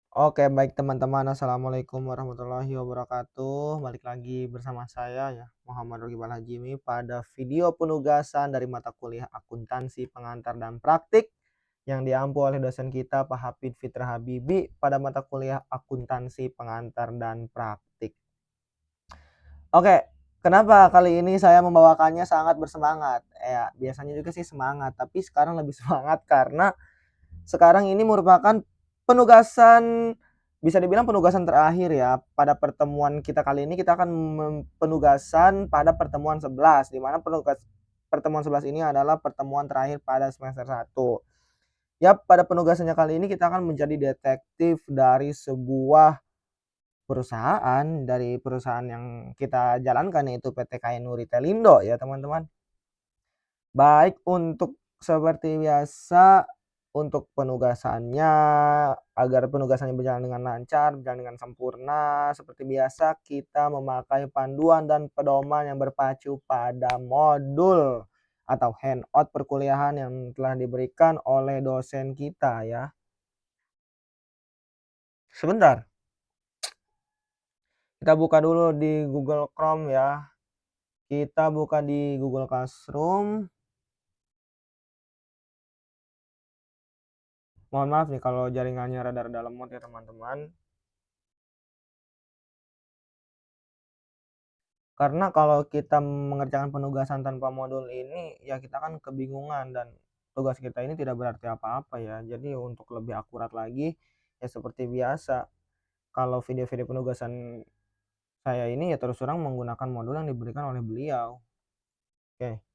Oke, baik teman-teman. Assalamualaikum warahmatullahi wabarakatuh. Balik lagi bersama saya ya, Muhammad Rogibal Hajimi pada video penugasan dari mata kuliah akuntansi pengantar dan praktik yang diampu oleh dosen kita Pak Hafid Fitra Habibi pada mata kuliah akuntansi pengantar dan praktik. Oke, kenapa kali ini saya membawakannya sangat bersemangat? Ya, biasanya juga sih semangat, tapi sekarang lebih semangat karena sekarang ini merupakan penugasan, bisa dibilang penugasan terakhir ya. Pada pertemuan kita kali ini kita akan penugasan pada pertemuan 11, di mana pertemuan 11 ini adalah pertemuan terakhir pada semester 1. Ya, pada penugasannya kali ini kita akan menjadi detektif dari sebuah perusahaan, dari perusahaan yang kita jalankan yaitu PT KAI Nuritelindo ya teman-teman. Baik, untuk seperti biasa, untuk penugasannya, agar penugasannya berjalan dengan lancar, berjalan dengan sempurna, seperti biasa kita memakai panduan dan pedoman yang berpacu pada modul atau handout perkuliahan yang telah diberikan oleh dosen kita ya. Sebentar, kita buka dulu di Google Chrome ya. Kita buka di Google Classroom. Mohon maaf nih kalau jaringannya rada-rada lemot ya teman-teman. Karena kalau kita mengerjakan penugasan tanpa modul ini, ya kita kan kebingungan dan tugas kita ini tidak berarti apa-apa ya. Jadi untuk lebih akurat lagi, ya seperti biasa, kalau video-video penugasan saya ini ya terus terang menggunakan modul yang diberikan oleh beliau. Oke.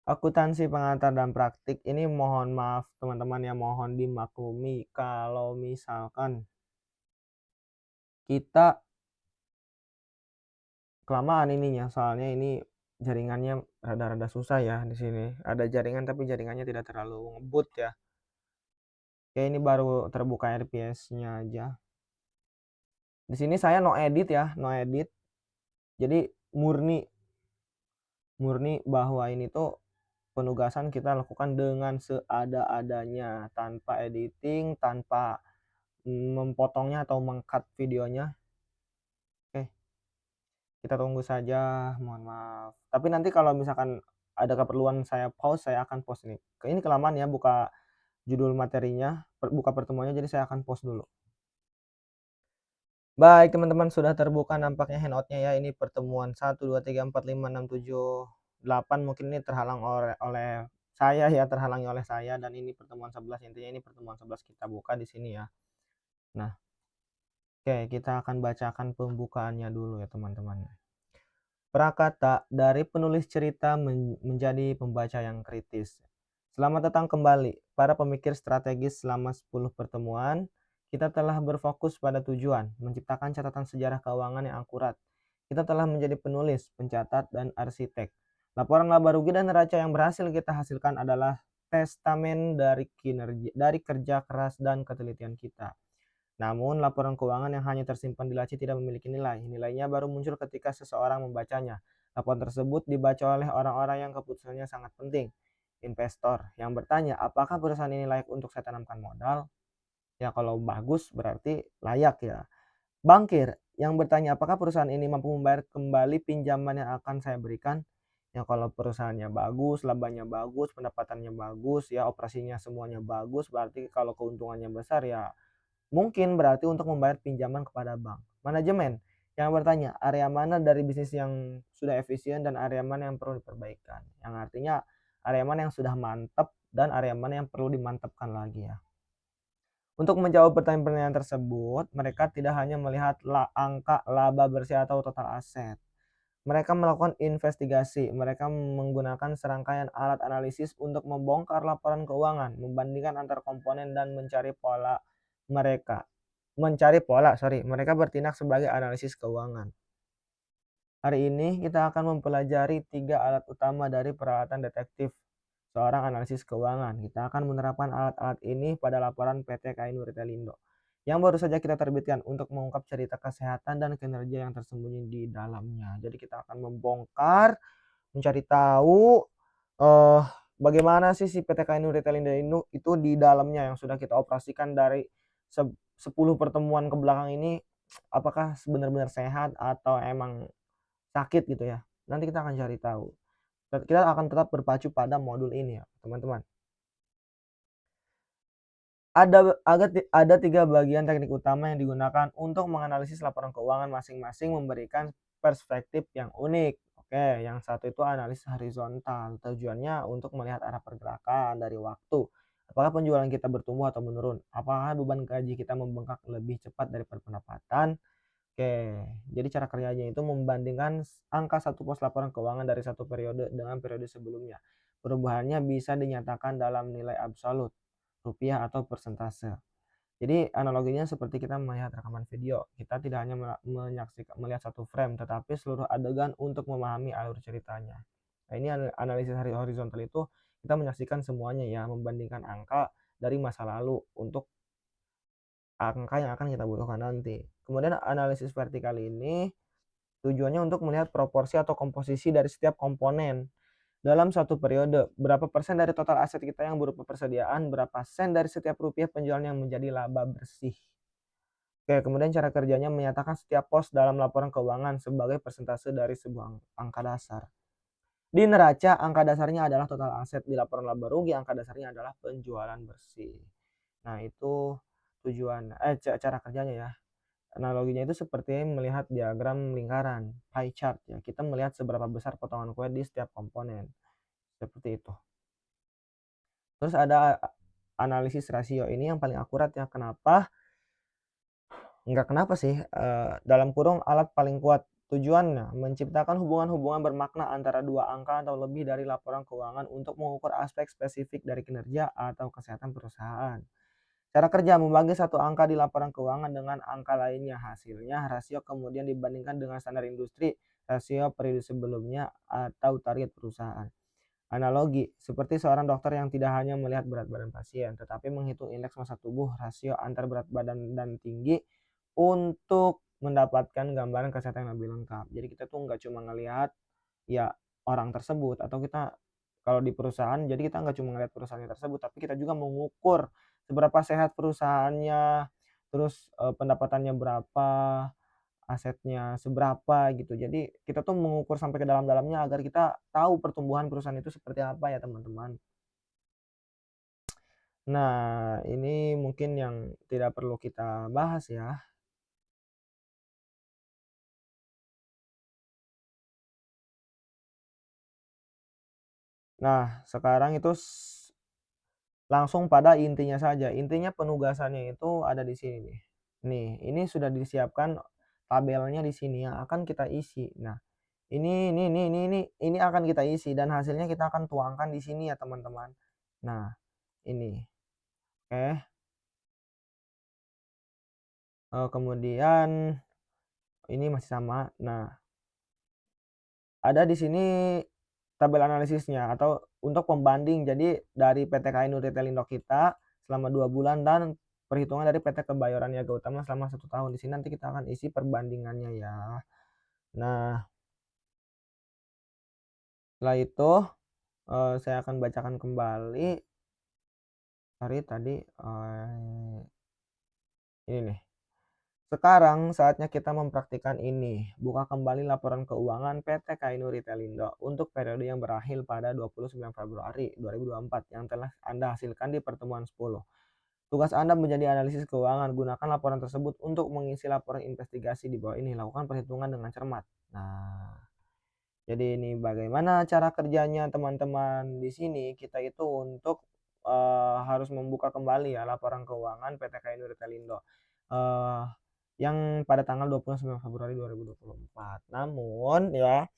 Akuntansi pengantar dan praktik ini mohon maaf teman-teman ya, mohon dimaklumi kalau misalkan kita kelamaan ininya, soalnya ini jaringannya rada-rada susah ya di sini. Ada jaringan tapi jaringannya tidak terlalu ngebut ya. Oke, ini baru terbuka RPS-nya aja. Di sini saya no edit ya, no edit. Jadi murni bahwa ini tuh penugasan kita lakukan dengan seada-adanya, tanpa editing, tanpa memotongnya atau meng-cut videonya. Oke, kita tunggu saja, mohon maaf. Tapi nanti kalau misalkan ada keperluan saya pause, saya akan pause nih. Ini kelamaan ya buka judul materinya, buka pertemuannya, jadi saya akan pause dulu. Baik teman-teman, sudah terbuka nampaknya handout-nya ya. Ini pertemuan 1, 2, 3, 4, 5, 6, 7, 8. Mungkin ini terhalang oleh saya ya, terhalangi oleh saya, dan ini pertemuan 11. Intinya ini pertemuan 11 kita buka di sini ya. Nah, oke, kita akan bacakan pembukaannya dulu ya teman-teman. Prakata dari penulis cerita menjadi pembaca yang kritis. Selamat datang kembali, para pemikir strategis. Selama 10 pertemuan, kita telah berfokus pada tujuan, menciptakan catatan sejarah keuangan yang akurat. Kita telah menjadi penulis, pencatat, dan arsitek. Laporan laba rugi dan neraca yang berhasil kita hasilkan adalah testamen dari kerja keras dan ketelitian kita. Namun, laporan keuangan yang hanya tersimpan di laci tidak memiliki nilai. Nilainya baru muncul ketika seseorang membacanya. Laporan tersebut dibaca oleh orang-orang yang keputusannya sangat penting. Investor yang bertanya, apakah perusahaan ini layak untuk saya tanamkan modal? Ya, kalau bagus berarti layak ya. Bankir yang bertanya, apakah perusahaan ini mampu membayar kembali pinjaman yang akan saya berikan? Ya, kalau perusahaannya bagus, labanya bagus, pendapatannya bagus, ya operasinya semuanya bagus, berarti kalau keuntungannya besar ya mungkin berarti untuk membayar pinjaman kepada bank. Manajemen yang bertanya, area mana dari bisnis yang sudah efisien dan area mana yang perlu diperbaikan. Yang artinya area mana yang sudah mantap dan area mana yang perlu dimantapkan lagi ya. Untuk menjawab pertanyaan-pertanyaan tersebut, mereka tidak hanya melihat angka laba bersih atau total aset. Mereka melakukan investigasi. Mereka menggunakan serangkaian alat analisis untuk membongkar laporan keuangan, membandingkan antar komponen dan mencari pola. Mereka bertindak sebagai analisis keuangan. Hari ini kita akan mempelajari 3 alat utama dari peralatan detektif seorang analisis keuangan. Kita akan menerapkan alat-alat ini pada laporan PT KAI Nuritelindo yang baru saja kita terbitkan untuk mengungkap cerita kesehatan dan kinerja yang tersembunyi di dalamnya. Jadi kita akan membongkar, mencari tahu bagaimana sih si PT Kaindo Retailing itu di dalamnya yang sudah kita operasikan dari 10 pertemuan ke belakang ini, apakah benar-benar sehat atau emang sakit gitu ya. Nanti kita akan cari tahu. Kita akan tetap berpacu pada modul ini ya, teman-teman. Ada 3 bagian teknik utama yang digunakan untuk menganalisis laporan keuangan masing-masing memberikan perspektif yang unik. Oke, yang satu itu analisis horizontal. Tujuannya untuk melihat arah pergerakan dari waktu. Apakah penjualan kita bertumbuh atau menurun? Apakah beban gaji kita membengkak lebih cepat daripada pendapatan? Oke, jadi cara kerjanya itu membandingkan angka satu pos laporan keuangan dari satu periode dengan periode sebelumnya. Perubahannya bisa dinyatakan dalam nilai absolut, rupiah atau persentase. Jadi analoginya seperti kita melihat rekaman video. Kita tidak hanya menyaksikan melihat satu frame, tetapi seluruh adegan untuk memahami alur ceritanya. Nah, ini analisis horizontal itu kita menyaksikan semuanya ya, membandingkan angka dari masa lalu untuk angka yang akan kita butuhkan nanti. Kemudian analisis vertikal ini tujuannya untuk melihat proporsi atau komposisi dari setiap komponen dalam satu periode. Berapa persen dari total aset kita yang berupa persediaan, berapa sen dari setiap rupiah penjualan yang menjadi laba bersih. Oke, kemudian cara kerjanya menyatakan setiap pos dalam laporan keuangan sebagai persentase dari sebuah angka dasar. Di neraca, angka dasarnya adalah total aset. Di laporan laba rugi, angka dasarnya adalah penjualan bersih. Nah, itu cara kerjanya ya. Analoginya itu seperti melihat diagram lingkaran, pie chart ya. Kita melihat seberapa besar potongan kue di setiap komponen. Seperti itu. Terus ada analisis rasio, ini yang paling akurat ya. Kenapa? Enggak kenapa sih, dalam kurung alat paling kuat. Tujuannya menciptakan hubungan-hubungan bermakna antara dua angka atau lebih dari laporan keuangan untuk mengukur aspek spesifik dari kinerja atau kesehatan perusahaan. Cara kerja membagi satu angka di laporan keuangan dengan angka lainnya. Hasilnya rasio kemudian dibandingkan dengan standar industri, rasio periode sebelumnya, atau target perusahaan. Analogi, seperti seorang dokter yang tidak hanya melihat berat badan pasien, tetapi menghitung indeks massa tubuh, rasio antar berat badan dan tinggi untuk mendapatkan gambaran kesehatan yang lebih lengkap. Jadi kita tuh nggak cuma ngelihat ya orang tersebut, atau kita kalau di perusahaan, jadi kita nggak cuma ngelihat perusahaannya tersebut, tapi kita juga mengukur seberapa sehat perusahaannya, terus pendapatannya berapa, asetnya seberapa gitu. Jadi kita tuh mengukur sampai ke dalam-dalamnya agar kita tahu pertumbuhan perusahaan itu seperti apa ya teman-teman. Nah, ini mungkin yang tidak perlu kita bahas ya. Nah, sekarang itu langsung pada intinya saja. Intinya penugasannya itu ada di sini nih. Nih, ini sudah disiapkan tabelnya di sini yang akan kita isi. Nah, ini akan kita isi dan hasilnya kita akan tuangkan di sini ya teman-teman. Nah, ini. Oke. Kemudian ini masih sama. Nah, ada di sini tabel analisisnya atau untuk pembanding. Jadi dari PT Kaindo Retailing kita selama 2 bulan dan perhitungan dari PT Kebayoran Niaga Utama selama 1 tahun. Di sini nanti kita akan isi perbandingannya ya. Nah, setelah itu saya akan bacakan kembali. Sorry tadi ini nih. Sekarang saatnya kita mempraktikkan ini. Buka kembali laporan keuangan PT Kaindo Retailing untuk periode yang berakhir pada 29 Februari 2024 yang telah Anda hasilkan di pertemuan 10. Tugas Anda menjadi analisis keuangan. Gunakan laporan tersebut untuk mengisi laporan investigasi di bawah ini. Lakukan perhitungan dengan cermat. Nah, jadi ini bagaimana cara kerjanya teman-teman. Di sini kita itu untuk harus membuka kembali ya laporan keuangan PT Kaindo Retailing yang pada tanggal 29 Februari 2024. Namun ya,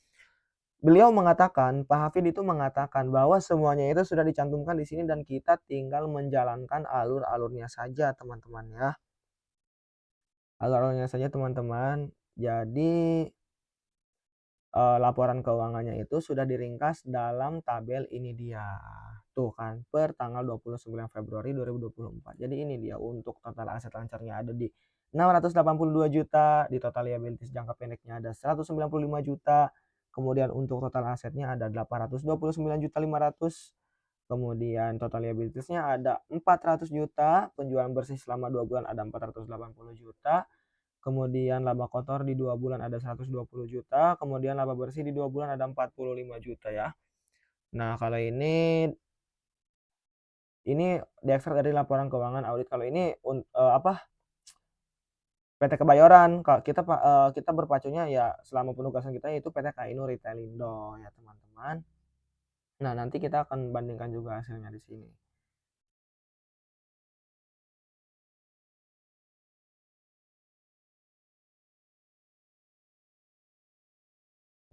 beliau mengatakan, Pak Hafid itu mengatakan bahwa semuanya itu sudah dicantumkan di sini dan kita tinggal menjalankan alur-alurnya saja teman-teman ya. Alur-alurnya saja teman-teman. Jadi laporan keuangannya itu sudah diringkas dalam tabel ini dia. Tuh kan, per tanggal 29 Februari 2024. Jadi ini dia untuk total aset lancarnya ada di 682 juta, di total liabilities jangka pendeknya ada 195 juta, kemudian untuk total asetnya ada 829 juta 500, Kemudian total liabilities-nya ada 400 juta, penjualan bersih selama 2 bulan ada 480 juta, kemudian laba kotor di 2 bulan ada 120 juta, kemudian laba bersih di 2 bulan ada 45 juta ya. Nah, kalau ini diekstrak dari laporan keuangan audit. Kalau ini PT Kebayoran, kita berpacunya ya selama penugasan kita yaitu PT Kainu Retailindo ya, teman-teman. Nah, nanti kita akan bandingkan juga hasilnya di sini.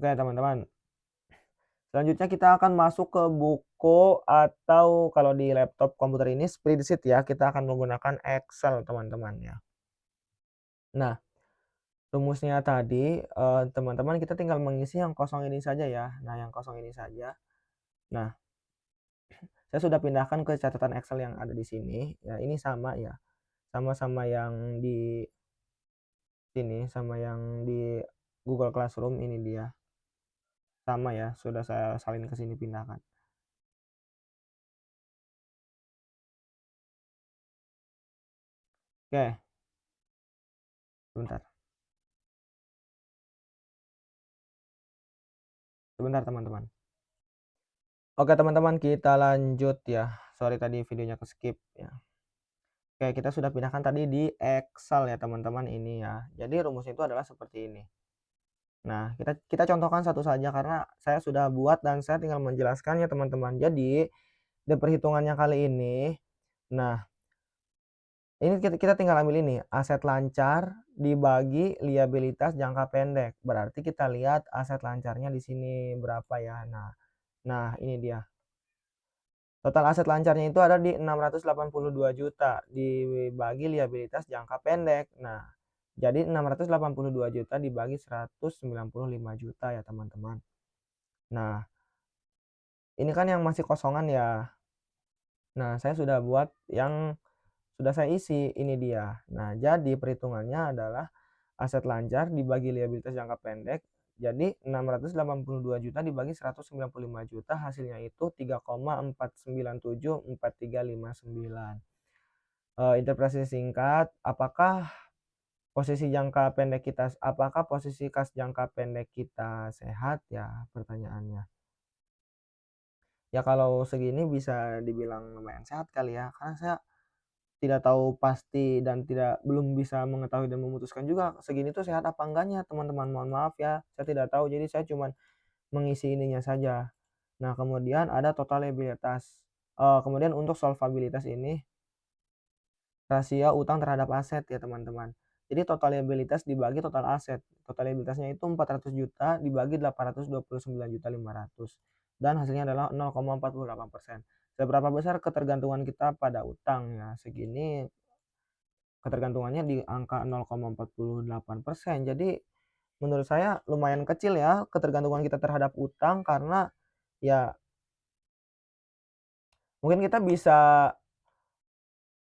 Oke, teman-teman. Selanjutnya kita akan masuk ke buku atau kalau di laptop komputer ini spreadsheet ya, kita akan menggunakan Excel, teman-teman ya. Nah, rumusnya tadi, teman-teman kita tinggal mengisi yang kosong ini saja ya. Nah, yang kosong ini saja. Nah, saya sudah pindahkan ke catatan Excel yang ada di sini. Ya, ini sama ya. Sama-sama yang di sini, sama yang di Google Classroom ini dia. Sama ya, sudah saya salin ke sini pindahkan. Oke, sebentar. Sebentar, teman-teman. Oke, teman-teman, kita lanjut ya. Sorry tadi videonya ke-skip ya. Oke, kita sudah pindahkan tadi di Excel ya, teman-teman, ini ya. Jadi rumusnya itu adalah seperti ini. Nah, kita contohkan satu saja karena saya sudah buat dan saya tinggal menjelaskannya, teman-teman. Jadi, di perhitungannya kali ini, nah, ini kita tinggal ambil ini, aset lancar dibagi liabilitas jangka pendek. Berarti kita lihat aset lancarnya di sini berapa ya. Nah, ini dia. Total aset lancarnya itu ada di 682 juta dibagi liabilitas jangka pendek. Nah, jadi 682 juta dibagi 195 juta ya, teman-teman. Nah, ini kan yang masih kosongan ya. Nah, saya sudah buat yang sudah saya isi, ini dia. Nah, jadi perhitungannya adalah aset lancar dibagi liabilitas jangka pendek. Jadi 682 juta dibagi 195 juta hasilnya itu 3,4974359. Interpretasi singkat, apakah posisi kas jangka pendek kita sehat ya, pertanyaannya. Ya kalau segini bisa dibilang lumayan sehat kali ya, karena saya tidak tahu pasti dan belum bisa mengetahui dan memutuskan juga segini tuh sehat apa enggaknya, teman-teman. Mohon maaf ya, saya tidak tahu. Jadi saya cuman mengisi ininya saja. Nah, kemudian ada total liabilitas. Kemudian untuk solvabilitas ini rasio utang terhadap aset ya, teman-teman. Jadi total liabilitas dibagi total aset. Total liabilitasnya itu 400 juta dibagi 829.500.000 dan hasilnya adalah 0,48%. Seberapa besar ketergantungan kita pada utang ya? Segini ketergantungannya di angka 0,48%. Jadi menurut saya lumayan kecil ya ketergantungan kita terhadap utang, karena ya mungkin kita bisa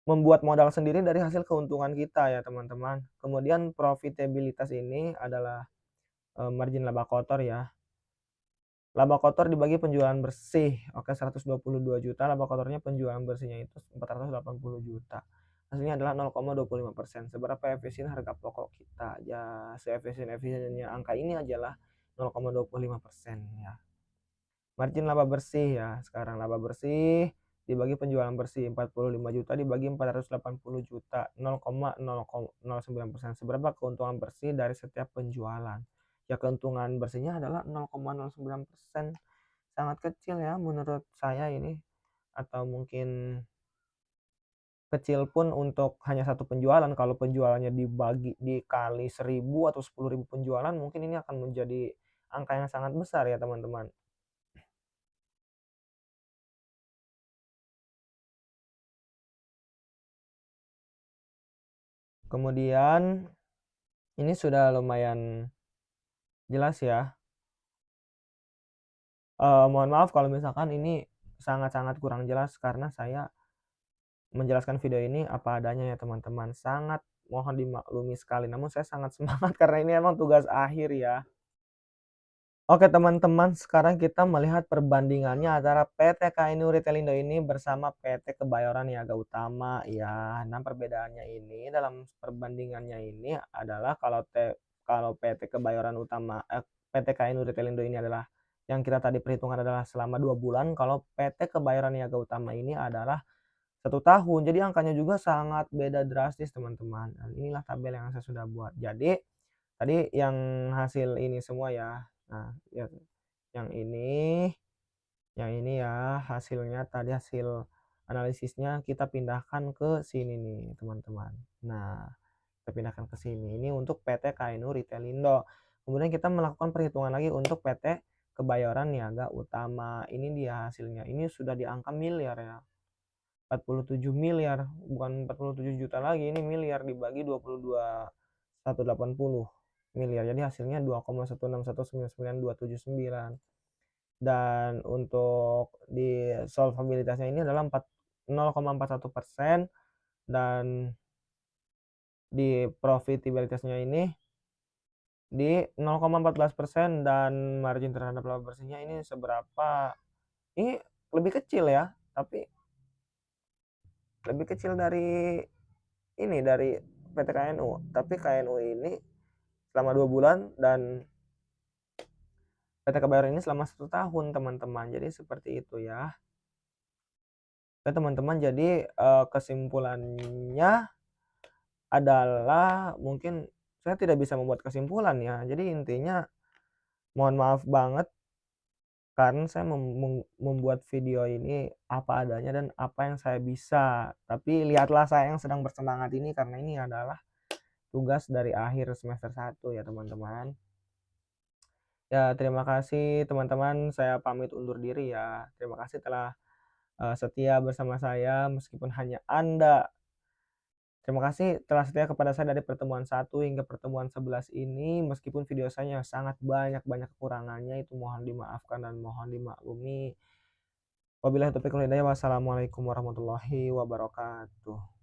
membuat modal sendiri dari hasil keuntungan kita ya, teman-teman. Kemudian profitabilitas ini adalah margin laba kotor ya. Laba kotor dibagi penjualan bersih. Oke, 122 juta, laba kotornya penjualan bersihnya itu 480 juta. Hasilnya adalah 0,25%. Seberapa efisien harga pokok kita? Ya, seefisien-efisiennya angka ini adalah 0,25% ya. Margin laba bersih ya. Sekarang laba bersih dibagi penjualan bersih 45 juta dibagi 480 juta, 0,009%. Seberapa keuntungan bersih dari setiap penjualan? Ya, keuntungan bersihnya adalah 0,09%. Sangat kecil ya menurut saya ini, atau mungkin kecil pun untuk hanya satu penjualan. Kalau penjualannya dikali 1000 atau 10.000 penjualan, mungkin ini akan menjadi angka yang sangat besar ya, teman-teman. Kemudian ini sudah lumayan jelas ya. Mohon maaf kalau misalkan ini sangat-sangat kurang jelas karena saya menjelaskan video ini apa adanya ya, teman-teman. Sangat mohon dimaklumi sekali. Namun saya sangat semangat karena ini emang tugas akhir ya. Oke teman-teman, sekarang kita melihat perbandingannya antara PT KNU Retelindo ini bersama PT Kebayoran Niaga Utama ya. Nah, perbedaannya ini dalam perbandingannya ini adalah kalau PT Kebayoran Utama PT KNU Retelindo ini adalah yang kita tadi perhitungkan adalah selama 2 bulan, kalau PT Kebayoran Niaga Utama ini adalah 1 tahun. Jadi angkanya juga sangat beda drastis teman-teman. Dan inilah tabel yang saya sudah buat. Jadi tadi yang hasil ini semua ya. Nah, lihat yang ini ya hasilnya tadi hasil analisisnya kita pindahkan ke sini nih teman-teman. Nah, kita pindahkan ke sini. Ini untuk PT KNU Retelindo. Kemudian kita melakukan perhitungan lagi untuk PT Kebayoran Niaga Utama. Ini dia hasilnya. Ini sudah di angka miliar ya. 47 miliar, bukan 47 juta lagi, ini miliar dibagi 22.180 miliar. Jadi hasilnya 2,1619929. Dan untuk di solvabilitasnya ini adalah 0,41%, dan di profitabilitasnya ini di 0,14%, dan margin terhadap laba bersihnya ini seberapa, ini lebih kecil ya, tapi lebih kecil dari ini, dari PT KNU. Tapi KNU ini selama 2 bulan dan PT Kebayoran ini selama 1 tahun teman-teman. Jadi seperti itu ya. Oke teman-teman, jadi kesimpulannya adalah mungkin saya tidak bisa membuat kesimpulan ya. Jadi intinya mohon maaf banget karena saya membuat video ini apa adanya dan apa yang saya bisa. Tapi lihatlah saya yang sedang bersemangat ini karena ini adalah tugas dari akhir semester 1 ya teman-teman. Ya terima kasih teman-teman, saya pamit undur diri ya. Terima kasih telah setia bersama saya meskipun hanya Anda. Terima kasih telah setia kepada saya dari pertemuan 1 hingga pertemuan 11 ini. Meskipun video saya sangat banyak kekurangannya, itu mohon dimaafkan dan mohon dimaklumi. Wabillahi taufiq wal hidayah. Wassalamualaikum warahmatullahi wabarakatuh.